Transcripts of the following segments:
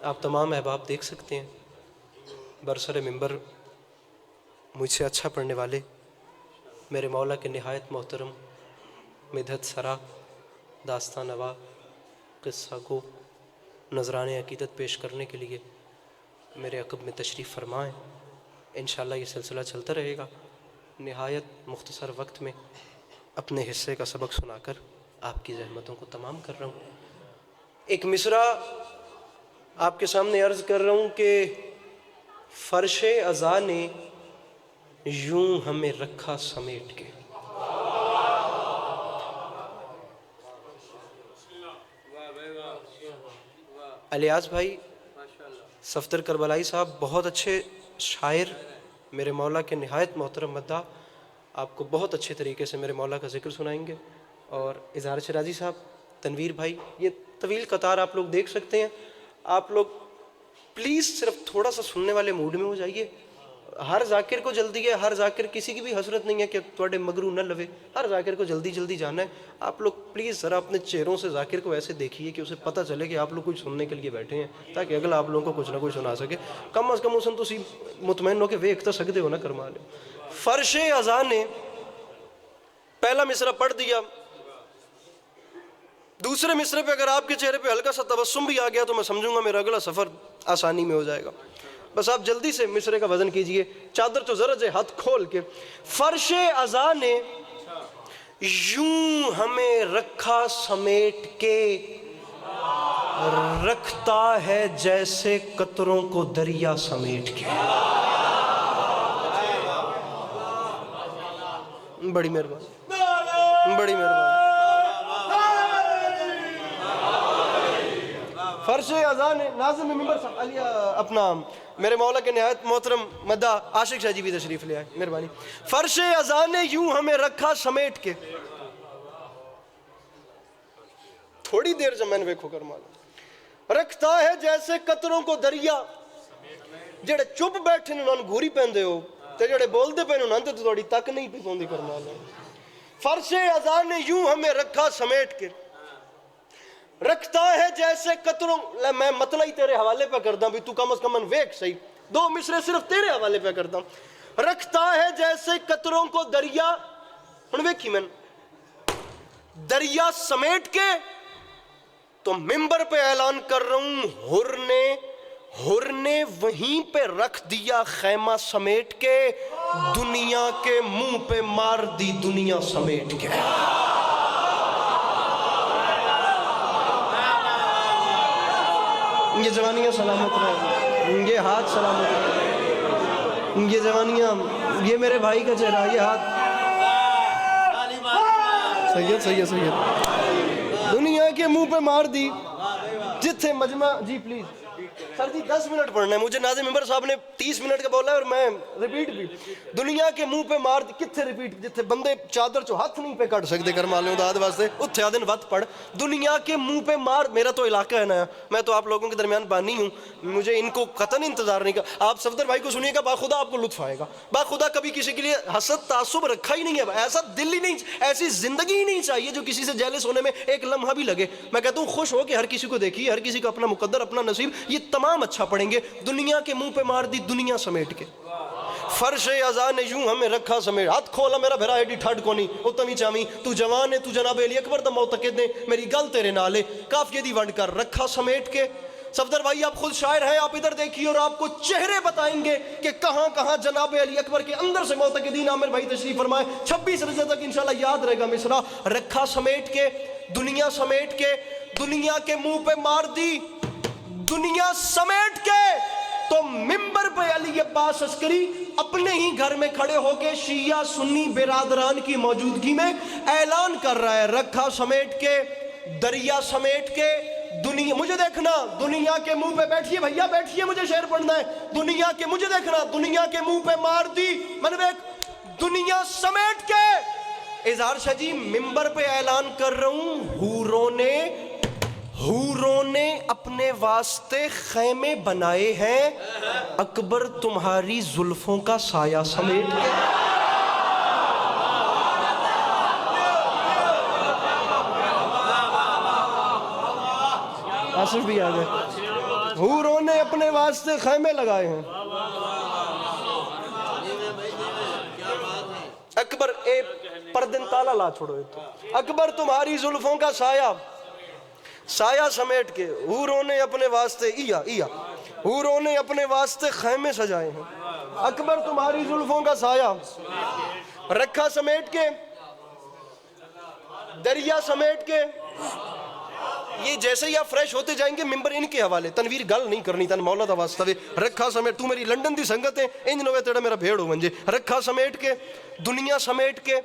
آپ تمام احباب دیکھ سکتے ہیں برسر منبر مجھ سے اچھا پڑھنے والے میرے مولا کے نہایت محترم مدحت سرا داستان نوا قصہ کو نذران عقیدت پیش کرنے کے لیے میرے عقب میں تشریف فرمائیں۔ انشاءاللہ یہ سلسلہ چلتا رہے گا۔ نہایت مختصر وقت میں اپنے حصے کا سبق سنا کر آپ کی زحمتوں کو تمام کر رہا ہوں۔ ایک مصرع آپ کے سامنے عرض کر رہا ہوں کہ فرش ازاں نے یوں ہمیں رکھا سمیٹ کے۔ الیاس بھائی صفدر کربلائی صاحب بہت اچھے شاعر، میرے مولا کے نہایت محترم مداح، آپ کو بہت اچھے طریقے سے میرے مولا کا ذکر سنائیں گے۔ اور اظہار شرازی صاحب، تنویر بھائی، یہ طویل قطار آپ لوگ دیکھ سکتے ہیں۔ آپ لوگ پلیز صرف تھوڑا سا سننے والے موڈ میں ہو جائیے۔ ہر ذاکر کو جلدی ہے، ہر ذاکر کسی کی بھی حسرت نہیں ہے کہ تھوڑے مگرو نہ لوے، ہر ذاکر کو جلدی جلدی جانا ہے۔ آپ لوگ پلیز ذرا اپنے چہروں سے ذاکر کو ایسے دیکھیے کہ اسے پتہ چلے کہ آپ لوگ کچھ سننے کے لیے بیٹھے ہیں، تاکہ اگلا آپ لوگوں کو کچھ نہ کچھ سنا سکے۔ کم از کم اسن تو مطمئن ہو کہ ویکھ تو سکتے ہو نا کرما لے۔ فرش ازاں نے پہلا مصرع پڑھ دیا، دوسرے مصرع پہ اگر آپ کے چہرے پہ ہلکا سا تبسم بھی آ گیا تو میں سمجھوں گا میرا اگلا سفر آسانی میں ہو جائے گا۔ بس آپ جلدی سے مصرع کا وزن کیجئے، چادر تو زرج ہے ہاتھ کھول کے۔ فرش ازاں نے یوں ہمیں رکھا سمیٹ کے، رکھتا ہے جیسے قطروں کو دریا سمیٹ کے۔ بڑی مہربانی، بڑی مہربانی۔ فرش ازاں نے ناظم منبر علی اپنا میرے مولا کے نہایت محترم مداح عاشق شاہ جی بھی تشریف لے آئے، مہربانی۔ فرش ازاں نے یوں ہمیں رکھا سمیٹ کے، تھوڑی دیر سے میں نے ویکھو کر مالا، رکھتا ہے جیسے قطروں کو دریا۔ جڑے چپ بیٹھے نے انہوں گھوری پہندے ہو تے جڑے بول دے پہنے انہوں تو تھوڑی تک نہیں پی پوندی کر مالا۔ فرش ازاں نے یوں ہمیں رکھا سمیٹ کے، رکھتا ہے جیسے قطروں، میں مطلع ہی تیرے حوالے پہ کردا ہوں بھی تو کم از کم من ویکھ صحیح، دو مصرے صرف تیرے حوالے پہ کردا ہوں۔ رکھتا ہے جیسے قطروں کو دریا، ہن ویکھی میں دریا سمیٹ کے، تو منبر پہ اعلان کر رہا ہوں ہر نے وہیں پہ رکھ دیا خیمہ سمیٹ کے، دنیا کے منہ پہ مار دی دنیا سمیٹ کے۔ یہ جوانیاں سلامت رہے، یہ ہاتھ سلامت رہے، یہ جوانیاں، یہ میرے بھائی کا چہرہ، یہ ہاتھ سید دنیا کے منہ پہ مار دی جتھے مجمع۔ جی پلیز سر جی 10 منٹ پڑھنا ہے مجھے، ناظم منبر صاحب نے 30 منٹ کا بولا ہے اور میں ریپیٹ بھی۔ دنیا کے منہ پہ مار دی، کتھے ریپیٹ، جتھے بندے چادر چو ہاتھ نہیں پہ کٹ سکتے کرما لیں داد واسطے، اتھے آدھن وقت پڑھ۔ دنیا کے منہ پہ مار، میرا تو علاقہ ہے نا، میں تو آپ لوگوں کے درمیان بانی ہوں، مجھے ان کو قطعاً انتظار نہیں کا۔ آپ صفدر بھائی کو سنیے گا، باخدا آپ کو لطف آئے گا۔ باخدا کبھی کسی کے لیے حسد تعصب رکھا ہی نہیں ہے، ایسا دل ہی نہیں، ایسی زندگی ہی نہیں چاہیے جو کسی سے جیلس ہونے میں ایک لمحہ بھی لگے۔ میں کہتا ہوں خوش ہو کہ ہر کسی کو دیکھیے، ہر کسی کو اپنا مقدر، اپنا نصیب، یہ تمام اچھا پڑھیں گے۔ دنیا کے منہ پہ مار دی دنیا سمیٹ کے، فرش ازاں نے یوں ہمیں رکھا سمیٹ۔ ہاتھ کھولا میرا بھرا ایڈی ٹھڈ کو نہیں اتنی چامی، تو جوان ہے تو جناب علی اکبر دا معتقد نے، میری گل تیرے نالے کافیے دی ونڈ کر رکھا سمیٹ کے۔ صفدر بھائی آپ خود شاعر ہیں، آپ ادھر دیکھیے اور آپ کو چہرے بتائیں گے کہ کہاں کہاں جناب علی اکبر کے اندر سے معتقدین عامر بھائی تشریف فرمائے۔ 26 رجب تک انشاءاللہ یاد رہے گا مصرع، رکھا سمیٹ کے، دنیا سمیٹ کے، دنیا کے منہ پہ مار دی دنیا سمیٹ کے، تو منبر پہ علی عباس عسکری اپنے ہی گھر میں کھڑے ہو کے شیعہ سنی برادران کی موجودگی میں اعلان کر رہا ہے، رکھا سمیٹ کے، دریا سمیٹ کے، دنیا مجھے دیکھنا، دنیا کے منہ پہ بیٹھیے بھیا بیٹھیے، مجھے شعر پڑھنا ہے، دنیا کے مجھے دیکھنا، دنیا کے منہ پہ مار دی میں نے دنیا سمیٹ کے۔ اظہار شاہ جی منبر پہ اعلان کر رہا ہوں، حوروں نے اپنے واسطے خیمے بنائے ہیں، اکبر تمہاری زلفوں کا سایہ سمیٹ کے۔ آصف بھی آ گئے، حوروں نے اپنے واسطے خیمے لگائے ہیں. اکبر اے پردن تالا لا چھوڑو. اکبر تمہاری زلفوں کا سایہ سمیٹ کے حوروں نے اپنے واسطے حوروں نے اپنے واسطے خیمے سجائے ہیں. اکبر تمہاری زلفوں کا سایہ رکھا سمیٹ کے دریا سمیٹ کے. یہ جیسے ہی آپ فریش ہوتے جائیں گے ممبر ان کے حوالے تنویر گل نہیں کرنی تن مولا دا واسطہ وے. رکھا سمیٹ تو میری لنڈن دی سنگت ہے انج نوے تیڑا میرا بھیڑ ہو منجے. رکھا سمیٹ کے دنیا سمیٹ کے.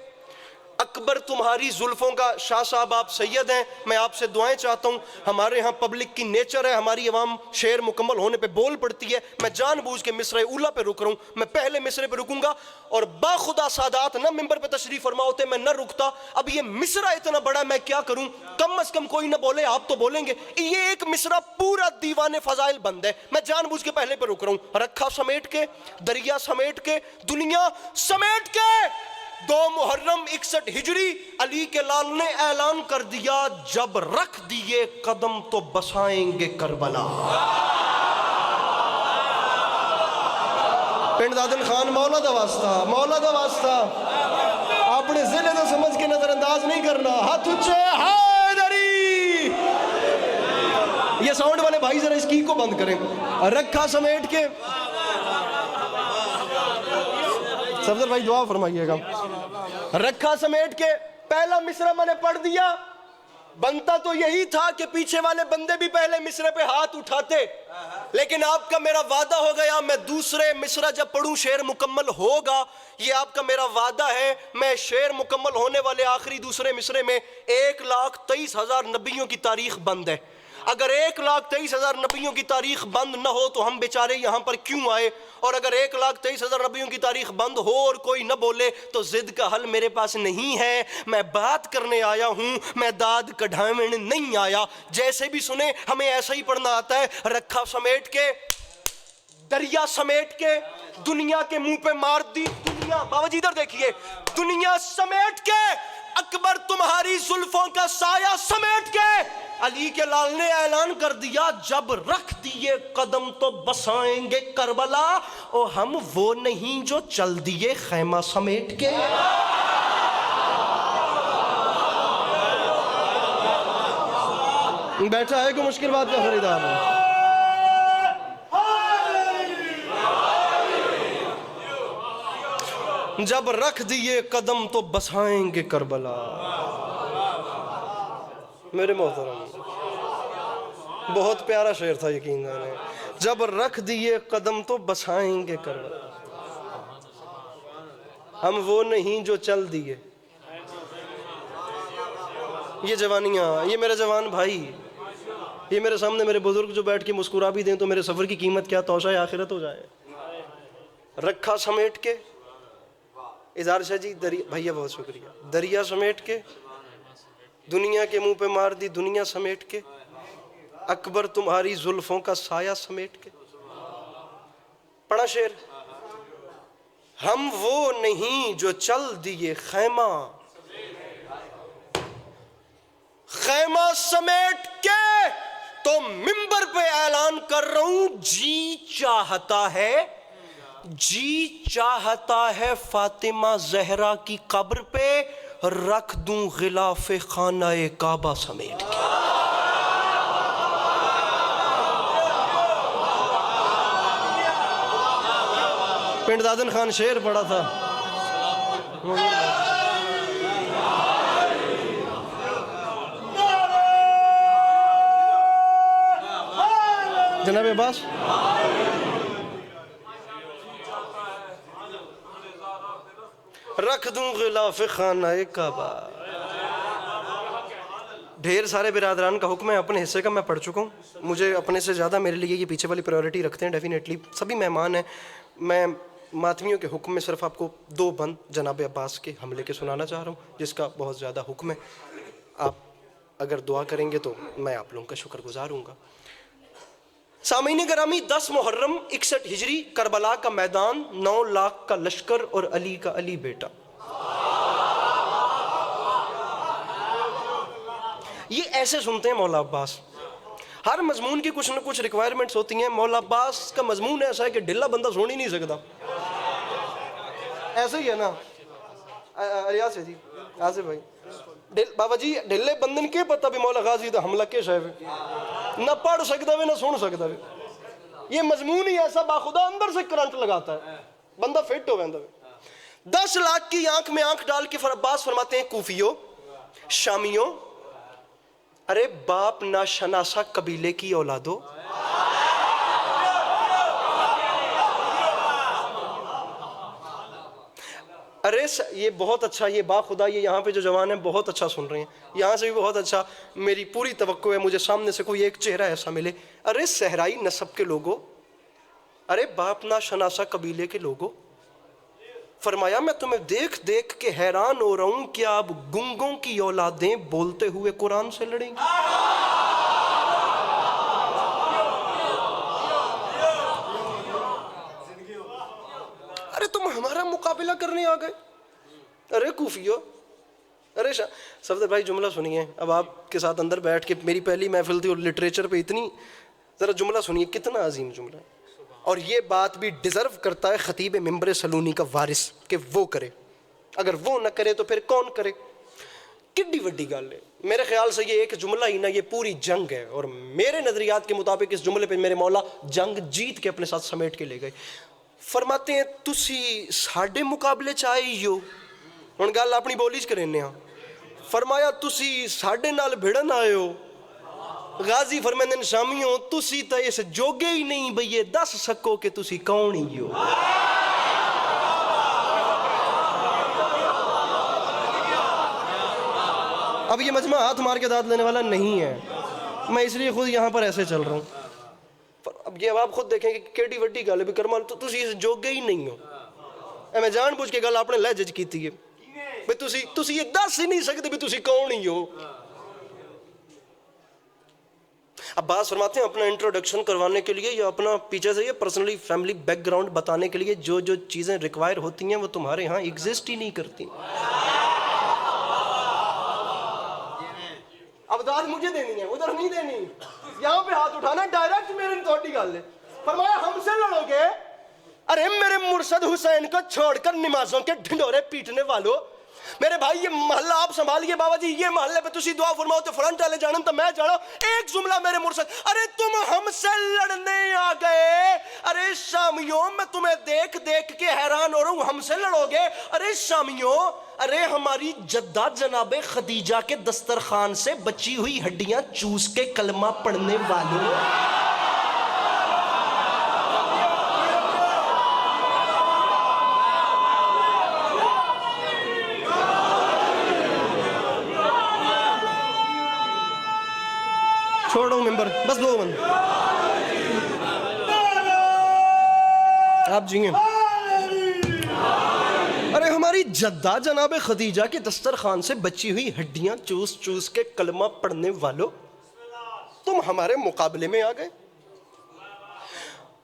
اکبر تمہاری زلفوں کا شاہ صاحب آپ سید ہیں, میں آپ سے دعائیں چاہتا ہوں. ہمارے ہاں پبلک کی نیچر ہے, ہماری عوام شعر مکمل ہونے پہ بول پڑتی ہے. میں جان بوجھ کے مصرع اولا پہ رک رہا ہوں, میں پہلے مصرع پہ رکوں گا. اور باخدا سادات نہ ممبر پہ تشریف فرما ہوتے میں نہ رکتا. اب یہ مصرع اتنا بڑا میں کیا کروں, کم از کم کوئی نہ بولے, آپ تو بولیں گے. یہ ایک مصرع پورا دیوان فضائل بند ہے, میں جان بوجھ کے پہلے پہ رک رہا ہوں. رکھا سمیٹ کے دریا سمیٹ کے دنیا سمیٹ کے 2 محرم 61 ہجری علی کے لال نے اعلان کر دیا, جب رکھ دیے قدم تو بسائیں گے کربلا. پنڈ دادن خان مولا دا واسطہ اپنے ضلع تو سمجھ کے نظر انداز نہیں کرنا. ہاتھ اچھے حیدری. یہ ساؤنڈ والے بھائی ذرا اس کی کو بند کریں. رکھا سمیٹ کے صفدر بھائی دعا فرمائیے گا. رکھا سمیٹ کے پہلا مصرع میں نے پڑھ دیا. بنتا تو یہی تھا کہ پیچھے والے بندے بھی پہلے مصرع پہ ہاتھ اٹھاتے, لیکن آپ کا میرا وعدہ ہو گیا میں دوسرے مصرع جب پڑھوں شعر مکمل ہوگا. یہ آپ کا میرا وعدہ ہے. میں شعر مکمل ہونے والے آخری دوسرے مصرع میں 1,23,000 نبیوں کی تاریخ بند ہے. اگر 1,23,000 نبیوں کی تاریخ بند نہ ہو تو ہم بیچارے یہاں پر کیوں آئے, اور اگر 1,23,000 نبیوں کی تاریخ بند ہو اور کوئی نہ بولے تو ضد کا حل میرے پاس نہیں ہے. میں بات کرنے آیا ہوں, میں داد کڑھاویں نہیں آیا. جیسے بھی سنے ہمیں ایسا ہی پڑھنا آتا ہے. رکھا سمیٹ کے دریا سمیٹ کے دنیا کے منہ پہ مار دی دنیا. بابا جی ادھر دیکھیے, دنیا سمیٹ کے اکبر تمہاری زلفوں کا سایہ سمیٹ کے علی کے لال نے اعلان کر دیا, جب رکھ دیے قدم تو بسائیں گے کربلا. او ہم وہ نہیں جو چل دیے خیمہ سمیٹ کے. بیٹھا ہے کوئی مشکل بات کا خریدار ہے. جب رکھ دیے قدم تو بسائیں گے کربلا. میرے محترم بہت پیارا شعر تھا یقین جانے. جب رکھ دیے قدم تو بسائیں گے کربلا. ہم وہ نہیں جو چل دیے. یہ جوانیاں, یہ میرے جوان بھائی, یہ میرے سامنے میرے بزرگ جو بیٹھ کے مسکرا بھی دیں تو میرے سفر کی قیمت کیا توشہ آخرت ہو جائے. رکھا سمیٹ کے اظہار شاہ جی بھیا بہت شکریہ. دریا سمیٹ کے دنیا کے منہ پہ مار دی دنیا سمیٹ کے. اکبر تمہاری زلفوں کا سایہ سمیٹ کے. پڑھا شعر. ہم وہ نہیں جو چل دیے خیمہ سمیٹ کے, تو منبر پہ اعلان کر رہا ہوں, جی چاہتا ہے فاطمہ زہرا کی قبر پہ رکھ دوں غلاف خانہ کعبہ سمیٹ کے. پنڈ دادن خان شعر پڑھا تھا. جناب عباس رکھ دوں غلاف خانہ کعبہ. ڈھیر سارے برادران کا حکم ہے, اپنے حصے کا میں پڑھ چکا ہوں. مجھے اپنے سے زیادہ میرے لیے یہ پیچھے والی پریورٹی رکھتے ہیں ڈیفینیٹلی. سبھی مہمان ہیں. میں ماتمیوں کے حکم میں صرف آپ کو 2 بند جناب عباس کے حملے کے سنانا چاہ رہا ہوں, جس کا بہت زیادہ حکم ہے. آپ اگر دعا کریں گے تو میں آپ لوگوں کا شکر گزار ہوں گا. سامعین گرامی, 10 محرم 61 ہجری کربلا کا میدان, 9 لاکھ کا لشکر اور علی کا علی بیٹا. یہ ایسے سنتے ہیں مولا عباس. ہر مضمون کی کچھ نہ کچھ ریکوائرمنٹس ہوتی ہیں. مولا عباس کا مضمون ایسا ہے کہ ڈھلا بندہ سن ہی نہیں سکتا. ایسا ہی ہے نا ریاض ہے جی آصف بھائی بابا جی ڈھلے بندن کے پتہ بھی مولا غازی دا حملہ کے شاید نہ پڑھ سکتا ہے نہ سن سکتا ہے. یہ مضمون ہی ایسا باخدا اندر سے کرنٹ لگاتا ہے, بندہ فٹ ہو بندہ. 10 لاکھ کی آنکھ میں آنکھ ڈال کے عباس فرماتے ہیں کوفیوں شامیوں, ارے باپ ناشناسا قبیلے کی اولادو, ارے یہ بہت اچھا, یہ با خدا یہ یہاں پہ جو جوان ہیں بہت اچھا سن رہے ہیں, یہاں سے بھی بہت اچھا. میری پوری توقع ہے مجھے سامنے سے کوئی ایک چہرہ ایسا ملے. ارے صحرائی نسب کے لوگوں, ارے باپ نا شناسا قبیلے کے لوگوں, فرمایا میں تمہیں دیکھ دیکھ کے حیران ہو رہا ہوں, کیا اب گنگوں کی اولادیں بولتے ہوئے قرآن سے لڑیں گی؟ ارے تم ہمارا مقابلہ کرنے آ گئے. ارے کوفیو, ارے صفدر بھائی جملہ سنیے. اب آپ کے ساتھ اندر بیٹھ کے میری پہلی محفل تھی اور لٹریچر پہ اتنی, ذرا جملہ سنیے کتنا عظیم جملہ ہے. اور یہ بات بھی ڈیزرو کرتا ہے خطیب ممبر سلونی کا وارث کہ وہ کرے, اگر وہ نہ کرے تو پھر کون کرے. کڈی وڈی گل ہے. میرے خیال سے یہ ایک جملہ ہی نہ, یہ پوری جنگ ہے, اور میرے نظریات کے مطابق اس جملے پہ میرے مولا جنگ جیت کے اپنے ساتھ سمیٹ کے لے گئے. فرماتے ہیں تسی ساڈے مقابلے چاہیے ہو, ہن گل اپنی بولی چ کرنے ہاں. فرمایا تسی ساڈے نال بھڑن آئے ہو. غازی فرمیندے نے شامیوں تسی تے اس جوگے ہی نہیں بھئی یہ دس سکو کہ تسی کون ہی ہو. اب یہ مجمع ہاتھ مار کے داد لینے والا نہیں ہے, میں اس لیے خود یہاں پر ایسے چل رہا ہوں. اب یہ آپ خود دیکھیں کہ کیڑی وڈی گل ہے بھی کرمال تو تسی اس جوگے ہی نہیں ہو. میں جان بوجھ کے گل اپنے لہجے چ کیتی ہے بھی تسی یہ دس ہی نہیں سکتے بھی تسی کون ہی ہو. عباس فرماتے ہیں اپنا انٹروڈکشن کروانے کے لیے یا اپنا پیچھے سے یہ پرسنلی فیملی بیک گراؤنڈ بتانے کے لیے جو جو چیزیں ریکوائر ہوتی ہیں وہ تمہارے ہاں ایگزسٹ ہی نہیں کرتی. اب داد مجھے دینی ہے, ادھر نہیں دینی, یہاں پہ ہاتھ اٹھانا ڈائریکٹ میرے تھوڑی گل ہے. فرمایا ہم سے لڑو گے, ارے میرے مرشد حسین کو چھوڑ کر نمازوں کے ڈھنڈورے پیٹنے والوں, میرے بھائی یہ محلہ آپ سنبھالیے. بابا جی یہ محلے پہ تسی دعا فرماؤ تو فرنٹ والے جانن تو میں جانا. ایک جملہ میرے مرشد, ارے تم ہم سے لڑنے آ گئے. ارے شامیوں میں تمہیں دیکھ دیکھ کے حیران ہو رہا ہوں, ہم سے لڑو گے. ارے شامیوں, ارے ہماری جدہ جناب خدیجہ کے دسترخوان سے بچی ہوئی ہڈیاں چوس کے کلمہ پڑھنے والوں. چھوڑو ممبر, بس 2 بند آپ جیئیں. ارے ہماری جدہ جناب خدیجہ کے دسترخوان سے بچی ہوئی ہڈیاں چوس چوس کے کلمہ پڑھنے والوں, تم ہمارے مقابلے میں آ گئے.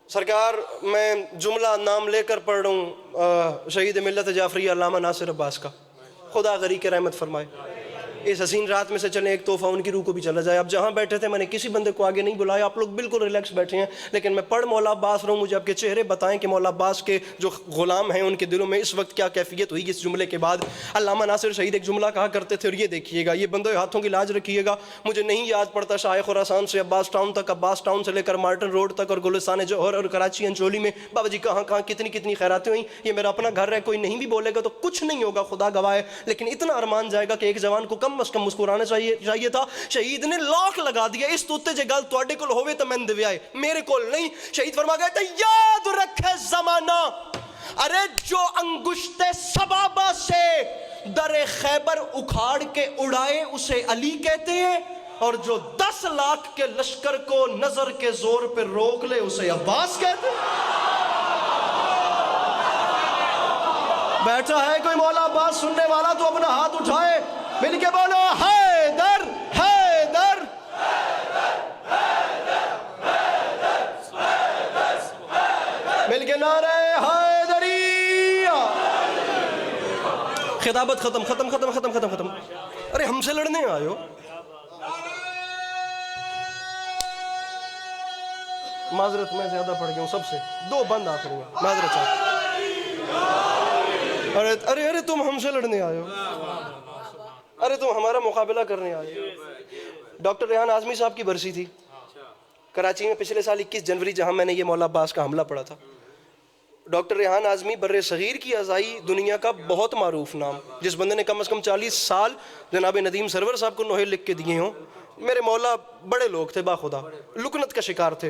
سرکار میں جملہ نام لے کر پڑھ رہا ہوں شہید ملت جعفری علامہ ناصر عباس کا, خدا غری کے رحمت فرمائے. اس حسین رات میں سے چلیں ایک تحفہ ان کی روح کو بھی چلا جائے. اب جہاں بیٹھے تھے میں نے کسی بندے کو آگے نہیں بلایا, آپ لوگ بالکل ریلیکس بیٹھے ہیں, لیکن میں پڑھ مولا عباس رہا ہوں. مجھے آپ کے چہرے بتائیں کہ مولا عباس کے جو غلام ہیں ان کے دلوں میں اس وقت کیا کیفیت ہوئی اس جملے کے بعد. علامہ ناصر شہید ایک جملہ کہا کرتے تھے, اور یہ دیکھیے گا, یہ بندے ہاتھوں کی لاج رکھیے گا. مجھے نہیں یاد پڑتا شاہ خراسان سے عباس ٹاؤن تک, عباس ٹاؤن سے لے کر مارٹن روڈ تک, اور گلستان جوہر اور کراچی انچولی میں بابا جی کہاں کہاں کتنی کتنی خیراتیں ہوئیں. یہ میرا اپنا گھر ہے, کوئی نہیں بھی بولے گا تو کچھ نہیں ہوگا, خدا گواہ ہے, لیکن اتنا ارمان جائے گا کہ ایک جوان کو کم از کم مسکرانا چاہیے تھا. شہید نے لاکھ لگا دیا اس توتے جے گل تواڈے کول ہوے تے میں دے آئے, میرے کول نہیں. شہید فرما گئے تھے یاد رکھے زمانہ, ارے جو انگشت سبابہ سے در خیبر اکھاڑ کے اڑائے اسے علی کہتے ہیں, اور جو 10 لاکھ کے لشکر کو نظر کے زور پہ روک لے اسے عباس کہتے ہیں. بیٹھا ہے کوئی مولا عباس سننے والا تو اپنا ہاتھ اٹھائے, مل کے بولو حیدر حیدر. مل کے نعرہ حیدریہ. خطابت ختم ختم ختم ختم ختم ختم. ارے ہم سے لڑنے آئے ہو, معذرت میں زیادہ پڑھ گیا ہوں سب سے، 2 بند آخری ہیں، معذرت چاہتا ہوں۔ ارے تم ہم سے لڑنے آئے ہو، ارے تم ہمارا مقابلہ کرنے آئے ہو۔ ڈاکٹر ریحان اعظمی صاحب کی برسی تھی کراچی میں پچھلے سال 21 جنوری، جہاں میں نے یہ مولا عباس کا حملہ پڑھا تھا۔ ڈاکٹر ریحان اعظمی بر صغیر کی ازائی دنیا کا بہت معروف نام، جس بندے نے کم از کم 40 سال جناب ندیم سرور صاحب کو نوحے لکھ کے دیے ہوں۔ میرے مولا بڑے لوگ تھے، باخدا لکنت کا شکار تھے،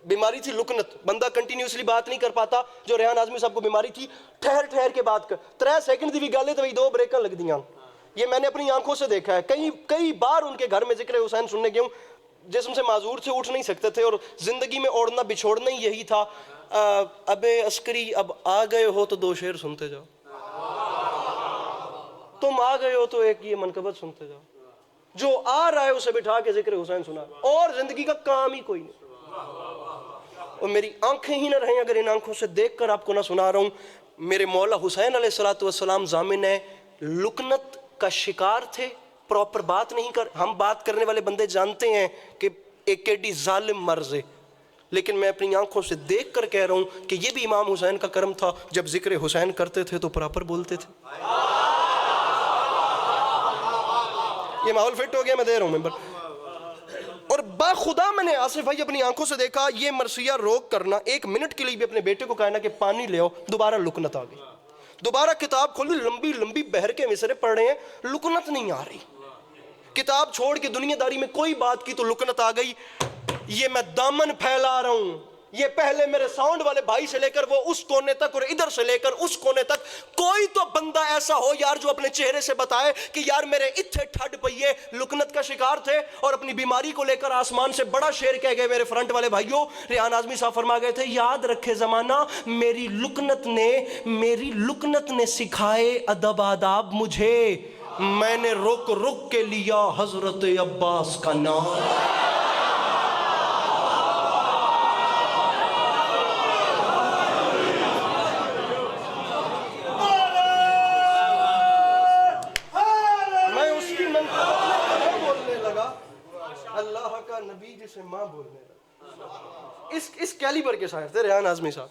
بیماری تھی لکنت، بندہ کنٹینیوسلی بات نہیں کر پاتا۔ جو ریحان اعظمی صاحب کو بیماری تھی، ٹھہر کے بات کر، 3 سیکنڈ دی بھی گل ہے تو 2 بریکاں لگ دیاں۔ یہ میں نے اپنی آنکھوں سے دیکھا ہے، کئی بار ان کے گھر میں ذکر حسین سننے گیا ہوں۔ جسم سے معذور تھے، اٹھ نہیں سکتے تھے، اور زندگی میں اوڑھنا بچھوڑنا ہی یہی تھا، اب عسکری اب آ گئے ہو تو 2 شعر سنتے جاؤ، تم آ گئے ہو تو ایک یہ منقبت سنتے جاؤ، جو آ رہا ہے اسے بٹھا کے ذکر حسین سنا، اور زندگی کا کام ہی کوئی نہیں۔ اور میری آنکھیں ہی نہ رہیں اگر ان آنکھوں سے دیکھ کر آپ کو نہ سنا رہا ہوں۔ میرے مولا حسین علیہ السلام ضامن ہے، لکنت کا شکار تھے، پراپر بات نہیں کر، ہم بات کرنے والے بندے جانتے ہیں کہ ایک کیڈی ظالم مرض ہے، لیکن میں اپنی آنکھوں سے دیکھ کر کہہ رہا ہوں کہ یہ بھی امام حسین کا کرم تھا، جب ذکر حسین کرتے تھے تو پراپر بولتے تھے۔ یہ ماحول فٹ ہو گیا، میں دے رہا ہوں ممبر۔ اور باخدا میں نے آصف بھائی اپنی آنکھوں سے دیکھا، یہ مرثیہ روک کرنا 1 منٹ کے لیے بھی اپنے بیٹے کو کہنا کہ پانی لے آؤ، دوبارہ لکنت آ گئی۔ دوبارہ کتاب کھولی، لمبی لمبی بہر کے مصرے پڑھ رہے ہیں، لکنت نہیں آ رہی۔ کتاب چھوڑ کے دنیا داری میں کوئی بات کی تو لکنت آ گئی۔ یہ میں دامن پھیلا رہا ہوں، یہ پہلے میرے ساؤنڈ والے بھائی سے لے کر وہ اس کونے تک، اور ادھر سے لے کر اس کونے تک، کوئی تو بندہ ایسا ہو یار جو اپنے چہرے سے بتائے کہ یار میرے اتھے ٹھڈ پئیے، لکنت کا شکار تھے اور اپنی بیماری کو لے کر آسمان سے بڑا شعر کہہ گئے۔ میرے فرنٹ والے بھائیوں، ریحان اعظمی صاحب فرما گئے تھے، یاد رکھے زمانہ، میری لکنت نے سکھائے ادب آداب مجھے، میں نے رک رک کے لیا حضرت عباس کا نام۔ اللہ کا نبی جسے ماں بولنے لگا، اس کیلیبر کے شاعر تھے ریحان اعظمی صاحب،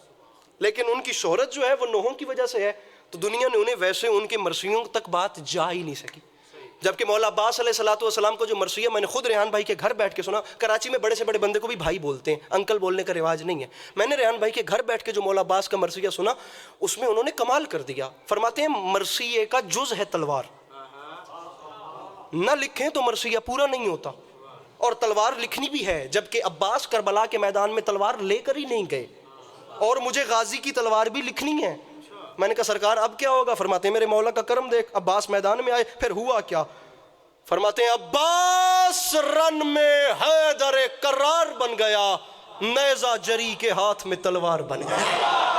لیکن ان کی شہرت جو ہے وہ نوحوں کی وجہ سے ہے، تو دنیا نے انہیں ویسے ان کے مرثیوں تک بات جا ہی نہیں سکی۔ جبکہ مولا عباس علیہ السلام کو جو مرثیہ میں نے خود ریحان بھائی کے گھر بیٹھ کے سنا، کراچی میں بڑے سے بڑے بندے کو بھی بھائی بولتے ہیں، انکل بولنے کا رواج نہیں ہے، میں نے ریحان بھائی کے گھر بیٹھ کے جو مولا عباس کا مرثیہ سنا، اس میں انہوں نے کمال کر دیا۔ فرماتے ہیں مرثیے کا جز ہے تلوار، نہ لکھیں تو مرثیہ پورا نہیں ہوتا، اور تلوار لکھنی بھی ہے، جبکہ عباس کربلا کے میدان میں تلوار لے کر ہی نہیں گئے، اور مجھے غازی کی تلوار بھی لکھنی ہے۔ میں نے کہا سرکار اب کیا ہوگا؟ فرماتے ہیں میرے مولا کا کرم دیکھ، عباس میدان میں آئے، پھر ہوا کیا؟ فرماتے ہیں عباس رن میں حیدر کرار بن گیا، نیزہ جری کے ہاتھ میں تلوار بن گیا۔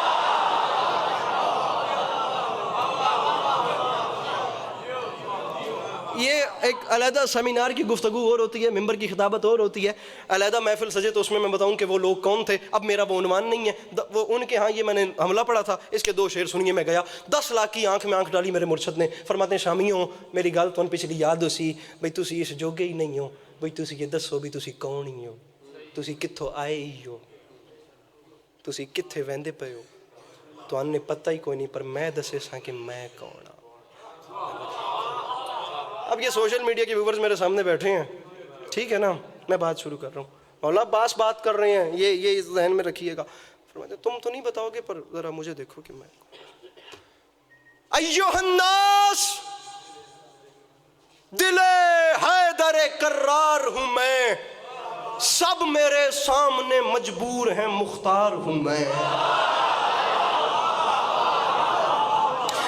یہ ایک علیحدہ سیمینار کی گفتگو اور ہوتی ہے، ممبر کی خطابت اور ہوتی ہے، علیحدہ محفل سجے تو اس میں بتاؤں کہ وہ لوگ کون تھے۔ اب میرا وہ عنوان نہیں ہے، وہ ان کے ہاں یہ میں نے حملہ پڑھا تھا، اس کے 2 شعر سنیے میں گیا۔ 10 لاکھ کی آنکھ میں آنکھ ڈالی میرے مرشد نے، فرماتے ہیں شامیوں میری گل تو پچھلی یاد ہو سی، بھئی تسی اس جوگے ہی نہیں ہو، بھئی تسی یہ دسو بھی تسی کون ہی ہو، تسی کتھوں آئے ہی ہو، تسی کتھے ویندے پے ہو، تو انہیں پتہ ہی کوئی نہیں، پر میں دسے ساں کہ میں کون ہوں۔ اب یہ سوشل میڈیا کے ویورز میرے سامنے بیٹھے ہیں، ٹھیک ہے نا، میں بات شروع کر رہا ہوں، مولا عباس بات کر رہے ہیں، یہ ذہن میں رکھیے گا۔ فرماتے تم تو نہیں بتاؤ گے، پر ذرا مجھے دیکھو کہ میں ایھا الناس، دل حیدر کرار ہوں میں، سب میرے سامنے مجبور ہیں مختار ہوں میں۔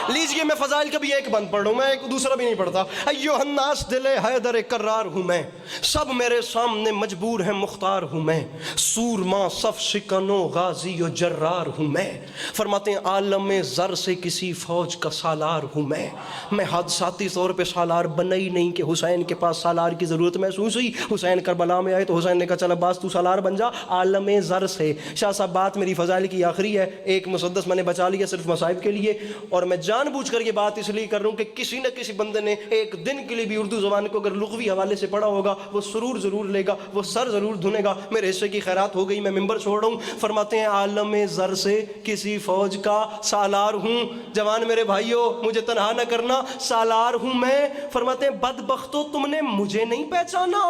لیجئے میں فضائل کا بھی ایک بند پڑھ رہا ہوں، میں ایک دوسرا بھی نہیں پڑھتا۔ ایھا الناس دل حیدر کرار ہوں میں، سب میرے سامنے مجبور ہیں مختار ہوں میں، سورما صف شکن و غازی و جرار ہوں میں۔ فرماتے ہیں عالم زر سے کسی فوج کا سالار ہوں میں حادثاتی طور پہ سالار بنا ہی نہیں کہ حسین کے پاس سالار کی ضرورت محسوس ہوئی، حسین کربلا میں آئے تو حسین نے کہا چل عباس تو سالار بن جا، عالم زر سے۔ شاہ صاحب بات میری فضائل کی آخری ہے، ایک مسدس میں نے بچا لیا صرف مصائب کے لیے، اور میں جان بوجھ کر یہ بات اس لیے کر رہا ہوں کہ کسی نہ کسی بندے نے ایک دن کے لیے بھی اردو زبان کو اگر لغوی حوالے سے پڑھا ہوگا وہ سرور ضرور لے گا، وہ سر ضرور دھنے گا۔ میرے حصے کی خیرات ہو گئی، میں ممبر چھوڑ رہا ہوں۔ فرماتے ہیں عالم زر سے کسی فوج کا سالار ہوں، جوان میرے بھائیوں مجھے تنہا نہ کرنا، سالار ہوں میں۔ فرماتے ہیں بدبختو تم نے مجھے نہیں پہچانا،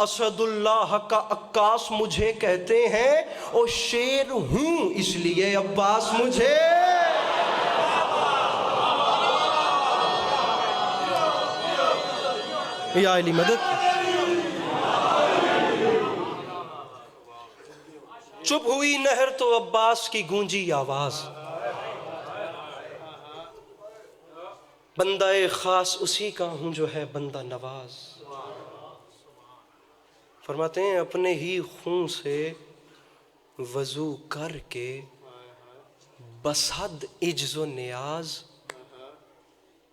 اسد اللہ کا عکاس مجھے کہتے ہیں، او شیر ہوں اس لیے عباس مجھے۔ یا علی مدد۔ چپ ہوئی نہر تو عباس کی گونجی آواز، بندہ خاص اسی کا ہوں جو ہے بندہ نواز۔ فرماتے ہیں اپنے ہی خون سے وضو کر کے بس حد عجز و نیاز،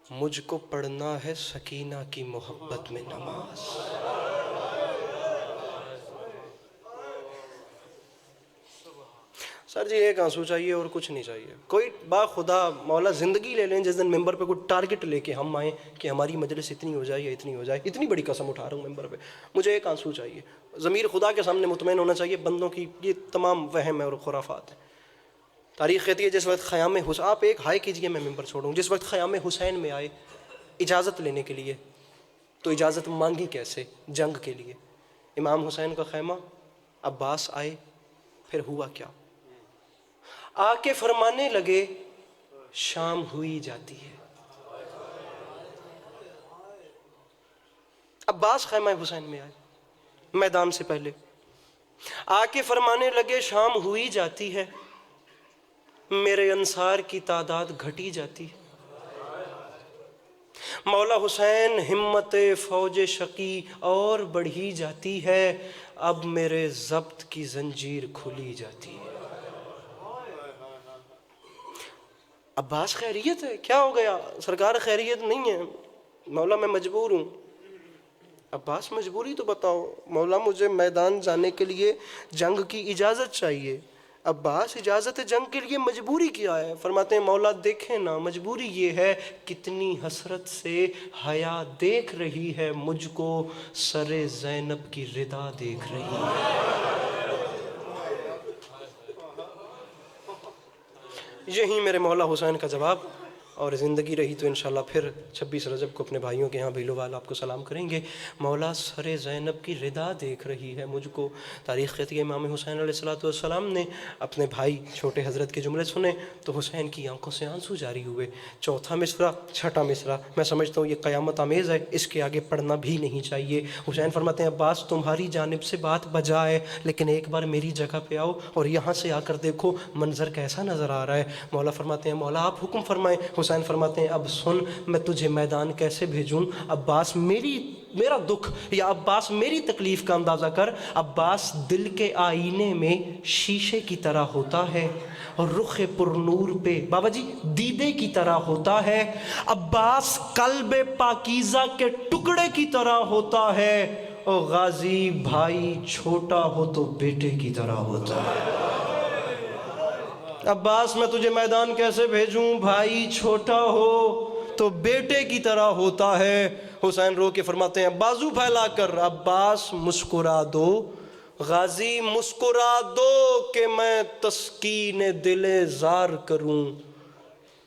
مجھ کو پڑھنا ہے سکینہ کی محبت میں نماز۔ سر جی ایک آنسو چاہیے اور کچھ نہیں چاہیے، کوئی با خدا مولا زندگی لے لیں جس دن ممبر پہ کوئی ٹارگٹ لے کے ہم آئیں کہ ہماری مجلس اتنی ہو جائے یا اتنی ہو جائے، اتنی بڑی قسم اٹھا رہا ہوں ممبر پہ، مجھے ایک آنسو چاہیے۔ ضمیر خدا کے سامنے مطمئن ہونا چاہیے، بندوں کی یہ تمام وہم ہے اور خرافات ہیں۔ تاریخ کہتی ہے جس وقت خیام حسین، آپ ایک ہائے کیجئے میں ممبر چھوڑوں، جس وقت خیام حسین میں آئے اجازت لینے کے لیے، تو اجازت مانگی کیسے؟ جنگ کے لیے۔ امام حسین کا خیمہ، عباس آئے، پھر ہوا کیا؟ آ کے فرمانے لگے شام ہوئی جاتی ہے۔ عباس خیمہ حسین میں آئے میدان سے پہلے، آ کے فرمانے لگے شام ہوئی جاتی ہے، میرے انصار کی تعداد گھٹی جاتی ہے۔ مولا حسین ہمت فوج شقی اور بڑھی جاتی ہے، اب میرے ضبط کی زنجیر کھلی جاتی ہے۔ عباس خیریت ہے؟ کیا ہو گیا؟ سرکار خیریت نہیں ہے، مولا میں مجبور ہوں۔ عباس مجبوری تو بتاؤ، مولا مجھے میدان جانے کے لیے جنگ کی اجازت چاہیے۔ عباس اجازت جنگ کے لیے مجبوری کیا ہے؟ فرماتے ہیں مولا دیکھیں نا، مجبوری یہ ہے کتنی حسرت سے حیا دیکھ رہی ہے مجھ کو، سر زینب کی ردا دیکھ رہی ہے۔ یہی میرے مولا حسین کا جواب، اور زندگی رہی تو انشاءاللہ پھر 26 رجب کو اپنے بھائیوں کے ہاں بھیلوال آپ کو سلام کریں گے۔ مولا سر زینب کی ردا دیکھ رہی ہے مجھ کو۔ تاریخ کہتی ہے امام حسین علیہ السلام نے اپنے بھائی چھوٹے حضرت کے جملے سنے تو حسین کی آنکھوں سے آنسو جاری ہوئے۔ چوتھا مصرع، چھٹا مصرع، میں سمجھتا ہوں یہ قیامت آمیز ہے، اس کے آگے پڑھنا بھی نہیں چاہیے۔ حسین فرماتے ہیں عباس تمہاری جانب سے بات بجا ہے، لیکن ایک بار میری جگہ پہ آؤ اور یہاں سے آ کر دیکھو منظر کیسا نظر آ رہا ہے۔ مولا فرماتے ہیں مولا آپ حکم فرمائیں۔ حسین فرماتے ہیں اب سن میں تجھے میدان کیسے بھیجوں، عباس میرا دکھ یا عباس میری تکلیف کا اندازہ کر۔ عباس دل کے آئینے میں شیشے کی طرح ہوتا ہے اور رخ پر نور پہ بابا جی دیدے کی طرح ہوتا ہے۔ عباس قلب پاکیزہ کے ٹکڑے کی طرح ہوتا ہے، اور غازی بھائی چھوٹا ہو تو بیٹے کی طرح ہوتا ہے۔ عباس میں تجھے میدان کیسے بھیجوں، بھائی چھوٹا ہو تو بیٹے کی طرح ہوتا ہے۔ حسین رو کے فرماتے ہیں بازو پھیلا کر عباس مسکرا دو، غازی مسکرا دو کہ میں تسکین دل زار کروں،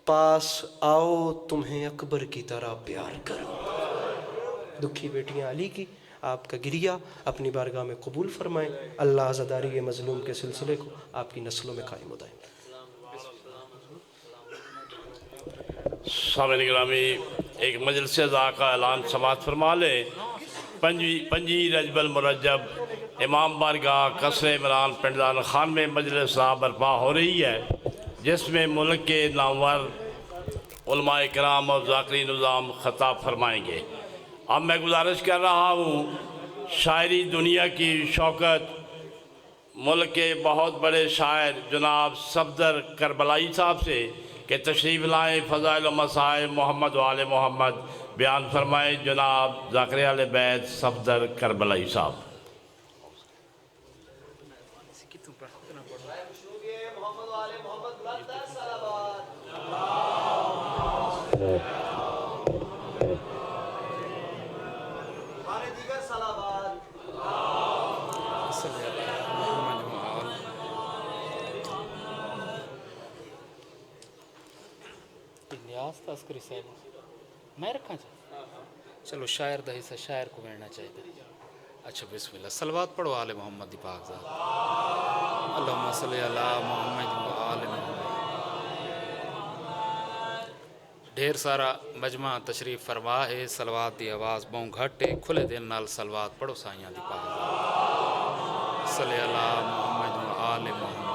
پاس آؤ تمہیں اکبر کی طرح پیار کروں۔ دکھی بیٹیاں علی کی آپ کا گریہ اپنی بارگاہ میں قبول فرمائیں، اللہ عزاداری مظلوم کے سلسلے کو آپ کی نسلوں میں قائم دائم۔ سامعین گرامی ایک مجلس ذا کا اعلان سماعت فرما لیں۔ 5 رجب المرجب امام بارگاہ قصر عمران پنڈان خان میں مجلس ذا برپا ہو رہی ہے، جس میں ملک کے نامور علماء کرام اور ذاکرین نظام خطاب فرمائیں گے۔ اب میں گزارش کر رہا ہوں شاعری دنیا کی شوکت ملک کے بہت بڑے شاعر جناب صفدر کربلائی صاحب سے کہ تشریف لائیں، فضائل و مسائل محمد و آل محمد بیان فرمائیں جناب ذاکر اہل بیت صفدر کربلائی صاحب۔ نیاز تذکری صاحب میں رکھا چلو شاعر دا حصہ شاعر کو ملنا چاہیے. اچھا بسم اللہ صلوات پڑھو آل محمد دی پاک ذات. اللہم صلی علی محمد و آل محمد. ڈھیر سارا مجمع تشریف فرما ہے. صلوات دی آواز بہوں گھٹ ہے. کھلے دل نال صلوات پڑھو سائیاں دی پاک ذات. صلی علی محمد و آل محمد.